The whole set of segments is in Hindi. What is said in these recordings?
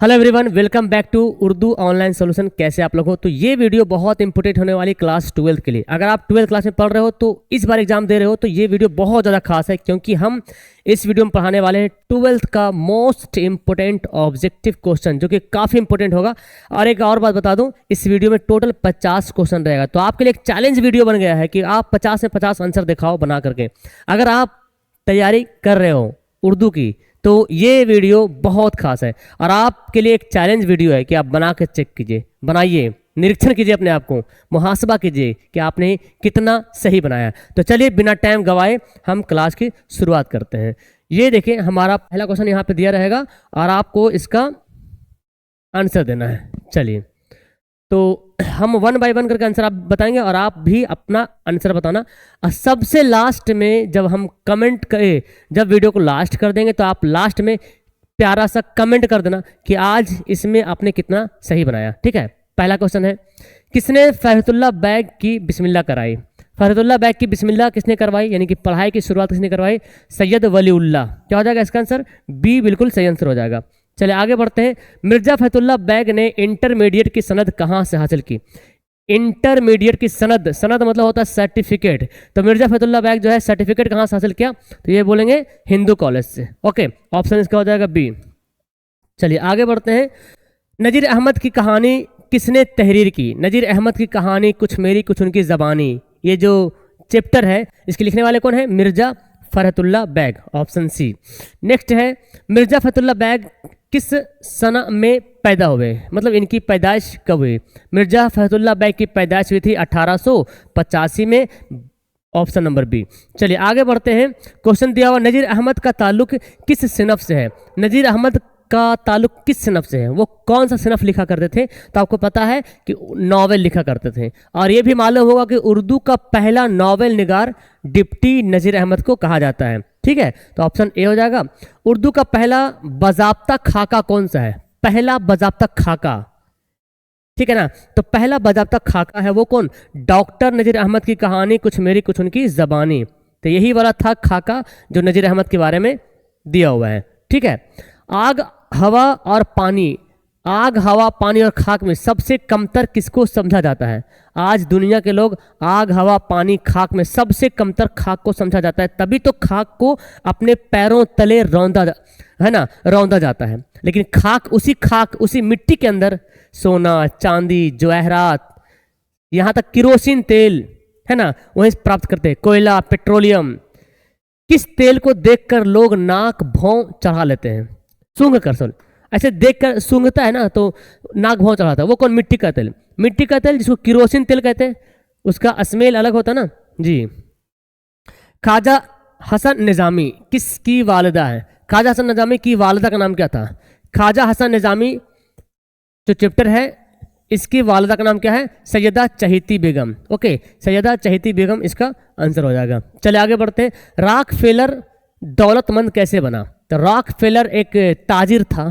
Hello everyone, welcome back to Urdu online solution. कैसे आप लोग हो? तो ये वीडियो बहुत इंपॉर्टेंट होने वाली क्लास 12th के लिए। अगर आप 12th क्लास में पढ़ रहे हो तो इस बार एग्जाम दे रहे हो तो ये वीडियो बहुत ज़्यादा खास है, क्योंकि हम इस वीडियो में पढ़ाने वाले हैं 12th का मोस्ट इंपॉर्टेंट ऑब्जेक्टिव क्वेश्चन, जो कि काफ़ी इंपॉर्टेंट होगा। और एक और बात बता दूं, इस वीडियो में टोटल 50 क्वेश्चन रहेगा। तो आपके लिए एक चैलेंज वीडियो बन गया है कि आप 50 में 50 आंसर दिखाओ बना करके। अगर आप तैयारी कर रहे हो उर्दू की तो ये वीडियो बहुत खास है और आपके लिए एक चैलेंज वीडियो है कि आप बना के चेक कीजिए, बनाइए, निरीक्षण कीजिए, अपने आप को मुहासबा कीजिए कि आपने कितना सही बनाया। तो चलिए बिना टाइम गवाए हम क्लास की शुरुआत करते हैं। ये देखिए, हमारा पहला क्वेश्चन यहाँ पे दिया रहेगा और आपको इसका आंसर देना है। चलिए, तो हम 1 बाय 1 करके आंसर आप बताएंगे और आप भी अपना आंसर बताना। और सबसे लास्ट में जब हम कमेंट करें, जब वीडियो को लास्ट कर देंगे तो आप लास्ट में प्यारा सा कमेंट कर देना कि आज इसमें आपने कितना सही बनाया। ठीक है, पहला क्वेश्चन है, किसने फरीदुल्लाह बैग की बिस्मिल्लाह कराई? फरीदुल्लाह बैग की बिस्मिल्लाह किसने करवाई, यानी कि पढ़ाई की शुरुआत किसने करवाई? सैयद वलीउल्लाह। क्या हो जाएगा इसका आंसर? बी बिल्कुल सही आंसर हो जाएगा। चलिए आगे बढ़ते हैं। मिर्जा फरीदुल्लाह बैग ने इंटरमीडिएट की सनद कहाँ से हासिल की? इंटरमीडिएट की सनद, सनद मतलब होता है सर्टिफिकेट। तो मिर्जा फरीदुल्लाह बैग जो है सर्टिफिकेट कहाँ से हासिल किया? तो ये बोलेंगे हिंदू कॉलेज से। ओके, ऑप्शन इसका हो जाएगा बी। चलिए आगे बढ़ते हैं। नजीर अहमद की कहानी किसने तहरीर की? नजीर अहमद की कहानी कुछ मेरी कुछ उनकी ज़बानी, ये जो चैप्टर है इसके लिखने वाले कौन है? Mirza Faridullah Baig, option C. Next है, मिर्जा फरीदुल्लाह बैग किस सन में पैदा हुए, मतलब इनकी पैदाइश कब हुई? मिर्जा फरीदुल्लाह बैग की पैदाइश हुई थी 1885 में, ऑप्शन नंबर बी। चलिए आगे बढ़ते हैं। क्वेश्चन दिया हुआ, नजीर अहमद का ताल्लुक किस सिनफ से है? नजीर अहमद का ताल्लुक किस सिनफ से है? वो कौन सा सिनफ लिखा करते थे? तो आपको पता है कि नॉवेल लिखा करते थे। और ये भी मालूम होगा कि उर्दू का पहला नॉवेल निगार डिप्टी नजीर अहमद को कहा जाता है। ठीक है, तो ऑप्शन ए हो जाएगा। उर्दू का पहला बाज़ाब्ता खाका कौन सा है? पहला बाज़ाब्ता खाका, ठीक है ना, तो पहला बाज़ाब्ता खाका है वो कौन? डॉक्टर नजीर अहमद की कहानी कुछ मेरी कुछ उनकी ज़बानी। तो यही वाला था खाका जो नजीर अहमद के बारे में दिया हुआ है। ठीक है, आग हवा और पानी, आग हवा पानी और खाक में सबसे कमतर किसको समझा जाता है? आज दुनिया के लोग आग हवा पानी खाक में सबसे कमतर खाक को समझा जाता है, तभी तो खाक को अपने पैरों तले रौंदा जाता है। लेकिन खाक उसी मिट्टी के अंदर सोना चांदी जवाहरात, यहाँ तक किरोसिन तेल है ना, वहीं से प्राप्त करते हैं, कोयला पेट्रोलियम। किस तेल को देखकर लोग नाक भौं चढ़ा लेते हैं? सूंघ कर, सुन, ऐसे देखकर सूंघता है ना तो नाक भौं चढ़ाता है, वो कौन? मिट्टी का तेल। मिट्टी का तेल जिसको किरोसिन तेल कहते हैं, उसका स्मेल अलग होता है ना जी। ख्वाजा हसन निज़ामी किसकी वालिदा है? ख्वाजा हसन निज़ामी की वालिदा का नाम क्या था? ख्वाजा हसन निज़ामी जो चैप्टर है इसकी वालिदा का नाम क्या है? सैयदा चहीती बेगम। ओके, सैयदा चहीती बेगम इसका आंसर हो जाएगा। चले आगे बढ़ते हैं। रॉकफेलर दौलतमंद कैसे बना? तो रॉकफेलर एक ताजिर था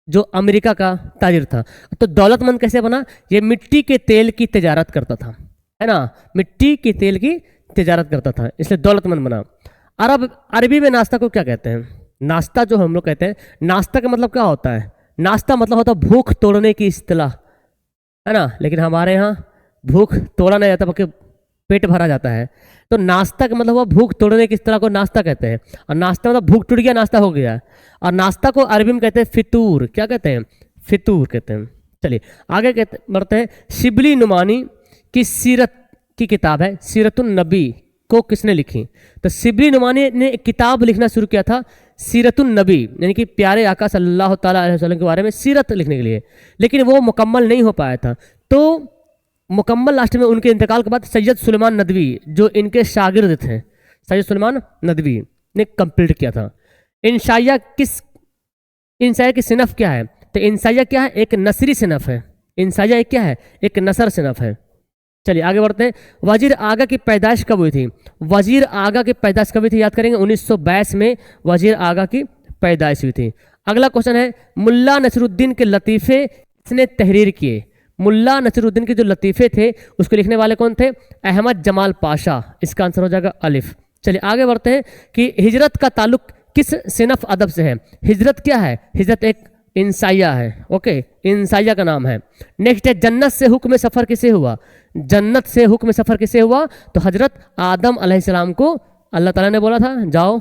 जो अमेरिका का ताजिर था। तो दौलतमंद कैसे बना? ये मिट्टी के तेल की तिजारत करता था, है ना, मिट्टी के तेल की तिजारत करता था, इसलिए दौलतमंद बना। अरबी में नाश्ता को क्या कहते हैं? नाश्ता जो हम लोग कहते हैं, नाश्ता का मतलब क्या होता है? नाश्ता मतलब होता है भूख तोड़ने की इस्तिलाह, है ना, लेकिन हमारे यहाँ भूख तोड़ा नहीं जाता बल्कि पेट भरा जाता है। तो नाश्ता का मतलब हुआ भूख तोड़ने की इस्तिलाह को नाश्ता कहते हैं। और नाश्ता मतलब भूख टूट गया, नाश्ता हो गया। और नाश्ता को अरबी में कहते हैं फितूर। क्या कहते हैं? फितूर कहते हैं। चलिए आगे बढ़ते हैं। शिबली नुमानी की सीरत की किताब है सीरतुन नबी को किसने लिखी? तो शिबली नुमानी ने एक किताब लिखना शुरू किया था सीरतुन नबी, यानी कि प्यारे आका सल्लल्लाहु ताला अलैहि वसल्लम के बारे में सीरत लिखने के लिए, लेकिन वो मुकम्मल नहीं हो पाया था। तो मुकम्मल लास्ट में उनके इंतकाल के बाद सैयद सुलेमान नदवी जो इनके शागिर्द थे, सैयद सुलेमान नदवी ने कंप्लीट किया था। इंशाइया की सिनफ क्या है? तो इंशाइया क्या है? एक नसरी सिनफ है। इंशाइया एक क्या है? एक नसर सिनफ है। चलिए आगे बढ़ते हैं। वजीर आगा की पैदाइश कब हुई थी? वजीर आगा की पैदाइश कब हुई थी? याद करेंगे 1922 में वजीर आगा की पैदाइश हुई थी। अगला क्वेश्चन है, मुल्ला नसरुद्दीन के लतीफ़े किसने तहरीर किए? मुल्ला नसरुद्दीन के जो लतीफ़े थे उसको लिखने वाले कौन थे? अहमद जमाल पाशा। इसका आंसर हो जाएगा अलिफ। चलिए आगे बढ़ते हैं कि हिजरत का ताल्लुक किस सिनफ अदब से है? हिजरत क्या है? हिजरत एक इंसाइया है। ओके, इंसाइया का नाम है। नेक्स्ट है जन्नत से हुक्म सफ़र किसे हुआ? जन्नत से हुक्म सफ़र किसे हुआ? तो हजरत आदम अलैहिस्सलाम को अल्लाह ताला ने बोला था जाओ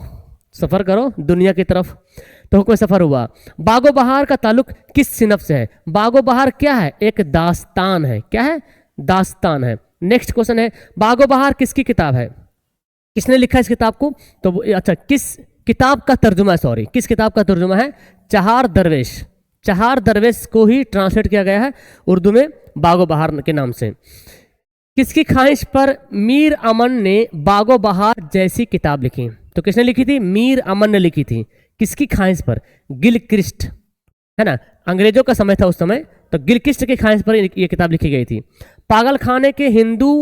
सफ़र करो दुनिया की तरफ, तो हुक्म सफ़र हुआ। बागो बहार का ताल्लुक किस सिनफ से है? बागो बहार क्या है? एक दास्तान है। क्या है? दास्तान है। नेक्स्ट क्वेश्चन है बागो बहार किसकी किताब है? किसने लिखा इस किताब को? तो अच्छा, किस किताब का तर्जुमा है? सॉरी, किस किताब का तर्जुमा है? चहार दरवेश। चहार दरवेश को ही ट्रांसलेट किया गया है उर्दू में बागो बहार के नाम से। किसकी ख्वाहिश पर मीर अमन ने बागो बहार जैसी किताब लिखी? तो किसने लिखी थी? मीर अमन ने लिखी थी। किसकी ख्वाहिश पर? गिलक्रिस्ट, है ना, अंग्रेजों का समय था उस समय, तो गिलक्रिस्ट की ख्वाहिश पर ये किताब लिखी गई थी। पागल खाने के हिंदू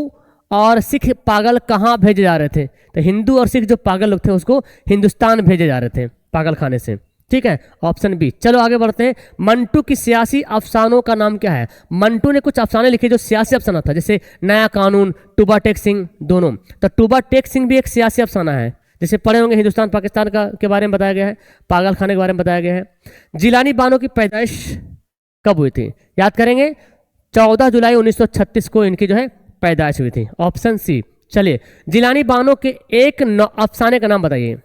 और सिख पागल कहाँ भेजे जा रहे थे? तो हिंदू और सिख जो पागल लोग थे उसको हिंदुस्तान भेजे जा रहे थे पागल खाने से। ठीक है, ऑप्शन बी। चलो आगे बढ़ते हैं। मंटू की सियासी अफसानों का नाम क्या है? मंटू ने कुछ अफसाने लिखे जो सियासी अफसाना था, जैसे नया कानून, टूबा टेक सिंह दोनों। तो टूबा टेक सिंह भी एक सियासी अफसाना है, जैसे पढ़े होंगे हिंदुस्तान पाकिस्तान का के बारे में बताया गया है, पागल खाने के बारे में बताया गया है। जिलानी बानो की पैदाइश कब हुई थी? याद करेंगे 14 जुलाई 1936 को इनकी जो है पैदाइश हुई थी। Option C. चलिए, जिलानी बानो के एक अफसाने का नाम बताइए।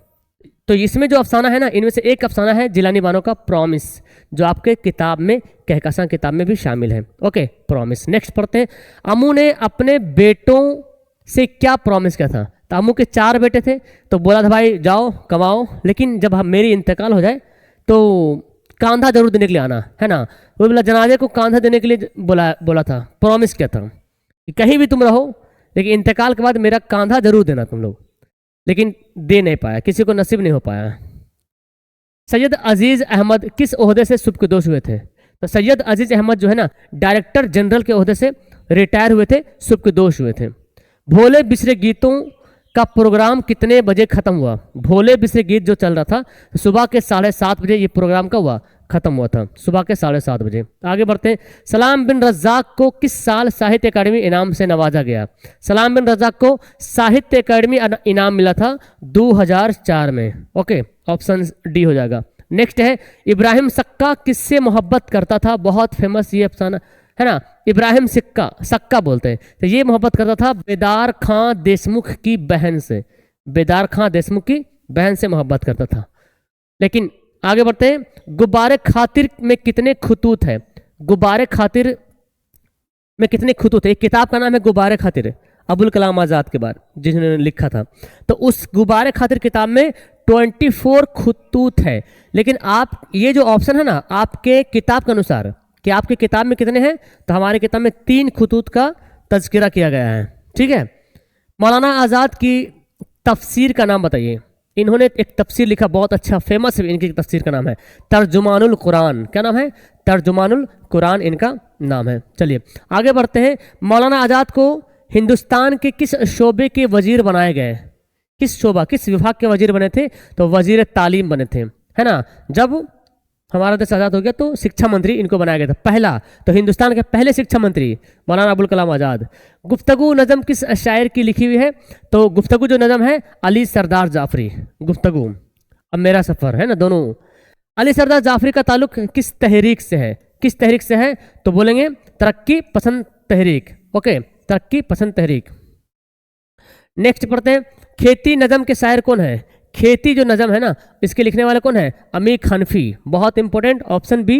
तो इसमें जो अफसाना है ना, इनमें से एक अफसाना है जिलानी बानो का प्रॉमिस, जो आपके किताब में कहकशां किताब में भी शामिल है। Okay, promise. नेक्स्ट पढ़ते हैं। अमू ने अपने बेटों से क्या प्रॉमिस किया था? तो अमू के 4 बेटे थे, तो बोला था भाई जाओ कमाओ, लेकिन जब मेरी इंतकाल हो जाए तो कांधा जरूर देने के लिए आना, है ना। वो बोला जनाजे को कांधा देने के लिए बोला था, प्रॉमिस किया था कि कहीं भी तुम रहो लेकिन इंतकाल के बाद मेरा कांधा जरूर देना तुम लोग, लेकिन दे नहीं पाया, किसी को नसीब नहीं हो पाया। सैयद अजीज़ अहमद किस ओहदे से सुबकदोश हुए थे? तो सैयद अजीज़ अहमद जो है ना, डायरेक्टर जनरल के ओहदे से रिटायर हुए थे, सुबकदोश हुए थे। भोले बिसरे गीतों का प्रोग्राम कितने बजे खत्म हुआ? भोले बिसरे गीत जो चल रहा था सुबह के 7:30 बजे ये प्रोग्राम का हुआ, खत्म हुआ था सुबह के 7:30 बजे। आगे बढ़ते हैं। सलाम बिन रज़ाक को किस साल साहित्य अकादमी इनाम से नवाजा गया? सलाम बिन रज़ाक को साहित्य अकादमी इनाम मिला था 2004 में। ओके, ऑप्शन डी हो जाएगा। नेक्स्ट है इब्राहिम सक्का किससे मोहब्बत करता था? बहुत फेमस ये अफसाना है ना, इब्राहिम सक्का बोलते हैं। तो ये मोहब्बत करता था बेदार खां देशमुख की बहन से। बेदार खां देशमुख की बहन से मोहब्बत करता था। लेकिन आगे बढ़ते हैं। गुब्बारे खातिर में कितने खुतूत है? गुब्बारे खातिर में कितने खुतूत है? एक किताब का नाम है गुब्बारे खातिर, अबुल कलाम आज़ाद के बाद जिन्होंने लिखा था। तो उस गुब्बारे खातिर किताब में 24 खुतूत है। लेकिन आप ये जो ऑप्शन है ना आपके किताब के अनुसार कि आपकी किताब में कितने हैं, तो हमारी किताब में 3 खुतूत का तज़किरा किया गया है। ठीक है। मौलाना आज़ाद की तफसीर का नाम बताइए। इन्होंने एक तफसीर लिखा, बहुत अच्छा फेमस है, इनकी तफसीर का नाम है तर्जुमानुल कुरान। क्या नाम है? तर्जुमानुल कुरान इनका नाम है। चलिए आगे बढ़ते हैं। मौलाना आज़ाद को हिंदुस्तान के किस शोबे के वजीर बनाए गए? किस शोबा, किस विभाग के वजीर बने थे? तो वजीर तालीम बने थे, है ना। जब हमारा देश आज़ाद हो गया तो शिक्षा मंत्री इनको बनाया गया था पहला, तो हिंदुस्तान के पहले शिक्षा मंत्री मौलाना अबुल कलाम आज़ाद। गुफ्तगू नज़म किस शायर की लिखी हुई है? तो गुफ्तगू जो नज़म है अली सरदार जाफरी। गुफ्तगू, अब मेरा सफ़र है ना, दोनों। अली सरदार जाफरी का ताल्लुक किस तहरीक से है? किस तहरीक से है? तो बोलेंगे तरक्की पसंद तहरीक। ओके, तरक्की पसंद तहरीक। नेक्स्ट पढ़ते हैं। खेती नज़म के शायर कौन है? खेती जो नज़म है ना इसके लिखने वाले कौन है? अमीक हनफी। बहुत इंपॉर्टेंट, ऑप्शन बी।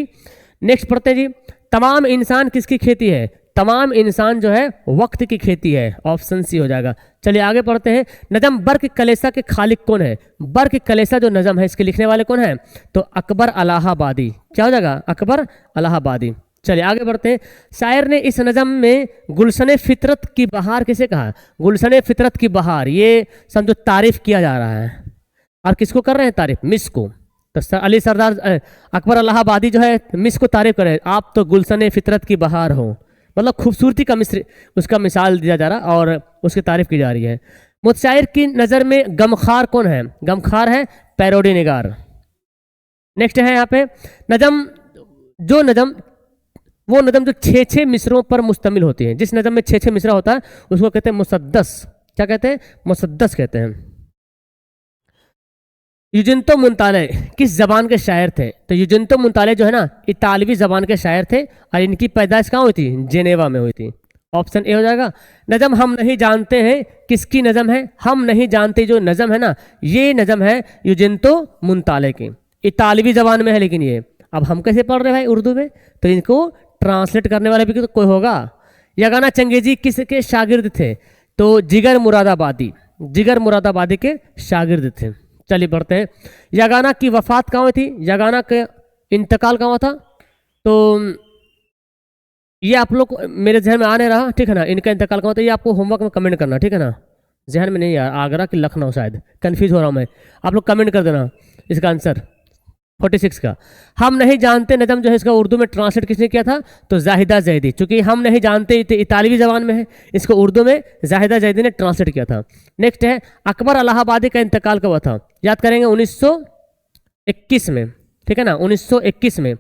नेक्स्ट पढ़ते हैं जी। तमाम इंसान किसकी खेती है? तमाम इंसान जो है वक्त की खेती है, ऑप्शन सी हो जाएगा। चलिए आगे पढ़ते हैं। नज़म बर्क कलेसा के खालिक कौन है? बर्क कलेसा जो नज़म है इसके लिखने वाले कौन है? तो अकबर अलाहाबादी। क्या हो जाएगा? अकबर अलाहाबादी। चलिए आगे बढ़ते हैं। शायर ने इस नज़म में गुलशन फितरत की बहार किसे कहा? गुलशन फितरत की बहार, ये समझो तारीफ किया जा रहा है। और किसको कर रहे हैं तारीफ? मिस को। तो अली सरदार अकबर अलाहाबादी जो है मिस को तारीफ कर रहे हैं, आप तो गुलशन फितरत की बहार हो, मतलब खूबसूरती का उसका मिसाल दिया जा रहा और उसकी तारीफ की जा रही है। मुतशायर की नज़र में गमखार कौन है? गमखार है पैरोडी निगार। नेक्स्ट है यहाँ पे नज़म, जो नज़म वो नज़म जो 6-6 मिसरों पर मुश्तमिल होती है। जिस नज़म में 6-6 मिसरा होता है उसको कहते हैं मुसद्दस। क्या कहते हैं? मुसद्दस कहते हैं। यूजिंतो मुंताले किस जबान के शायर थे? तो यूजिंतो मुंताले जो है ना इतालवी जबान के शायर थे और इनकी पैदाइश कहाँ हुई थी? जेनेवा में हुई थी। ऑप्शन ए हो जाएगा। नज़म हम नहीं जानते हैं किसकी नज़म है? हम नहीं जानते जो नज़म है ना, ये नज़म है यूजिंतो मुंताले की, इतालवी जबान में है। लेकिन ये अब हम कैसे पढ़ रहे हैं भाई उर्दू में? तो इनको ट्रांसलेट करने वाला भी तो कोई होगा। यगाना चंगेजी किसके शागिर्द थे? तो जिगर मुरादाबादी, जिगर मुरादाबादी के शागिर्द थे। चलिए बढ़ते हैं। यगाना की वफात कहाँ हुई थी? यगाना का इंतकाल कहाँ हुआ था? तो ये आप लोग मेरे जहन में आ नहीं रहा, ठीक है ना, इनका इंतकाल कहाँ हुआ था, ये आपको होमवर्क में कमेंट करना, ठीक है ना। जहन में नहीं यार, आगरा कि लखनऊ, शायद कंफ्यूज हो रहा हूँ मैं। आप लोग कमेंट कर देना इसका आंसर 46 का। हम नहीं जानते नज़म जो है इसका उर्दू में ट्रांसलेट किसने किया था? तो जाहिदा जैदी। चूंकि हम नहीं जानते इतालवी जबान में है, इसको उर्दू में जाहिदा जैदी ने ट्रांसलेट किया था। नेक्स्ट है अकबर इलाहाबादी का इंतकाल कब हुआ था? याद करेंगे 1921 में, ठीक है ना, 1921 में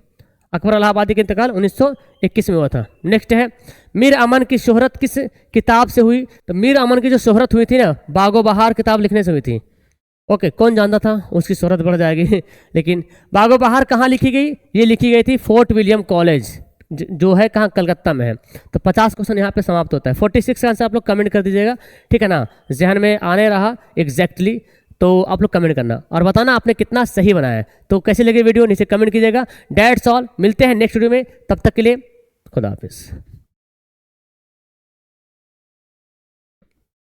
अकबर इलाहाबादी का इंतकाल 1921 में हुआ था। नेक्स्ट है मीर अमन की शोहरत किस किताब से हुई? तो मीर अमन की जो शोहरत हुई थी ना, बागो बहार किताब लिखने से हुई थी। ओके, कौन जानता था उसकी शोहरत बढ़ जाएगी। लेकिन बागो बहार कहाँ लिखी गई? ये लिखी गई थी फोर्ट विलियम कॉलेज, जो है कहाँ? कलकत्ता में है। तो 50 क्वेश्चन यहाँ पे समाप्त होता है। 46 का आंसर आप लोग कमेंट कर दीजिएगा, ठीक है ना। जहन में आने रहा एग्जैक्टली तो आप लोग कमेंट करना और बताना आपने कितना सही बनाया है। तो कैसे लगे वीडियो नीचे कमेंट कीजिएगा। दैट्स ऑल, मिलते हैं नेक्स्ट वीडियो में, तब तक के लिए खुदा हाफिज़।